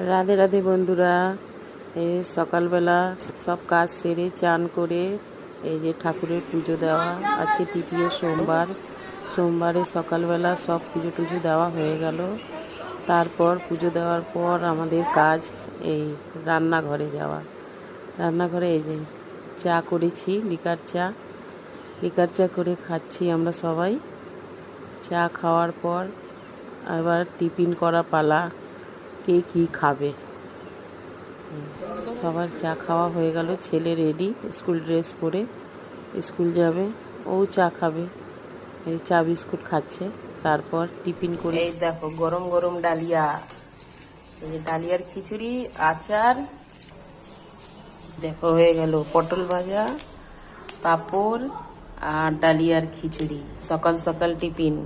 রাধে রাধে বন্ধুরা। এই সকালবেলা সব কাজ সেরে চান করে এই যে ঠাকুরের পুজো দেওয়া, আজকে তৃতীয় সোমবার। সোমবারে সকালবেলা সব পুজো টুজো দেওয়া হয়ে গেল। তারপর পুজো দেওয়ার পর আমাদের কাজ এই রান্নাঘরে যাওয়া। রান্নাঘরে এই যে চা করেছি, লিকার চা করে খাচ্ছি আমরা সবাই। চা খাওয়ার পর আবার টিফিন করা পালা, কে কী খাবে। সবার চা খাওয়া হয়ে গেল। ছেলে রেডি, স্কুল ড্রেস পরে স্কুল যাবে, ও চা খাবে। এই চা বিস্কুট খাচ্ছে। তারপর টিফিন করে এই দেখো গরম গরম ডালিয়া, এই ডালিয়ার খিচুড়ি, আচার, দেখো হয়ে গেল পটল ভাজা, পাঁপড় আর ডালিয়ার খিচুড়ি। সকাল সকাল টিফিন।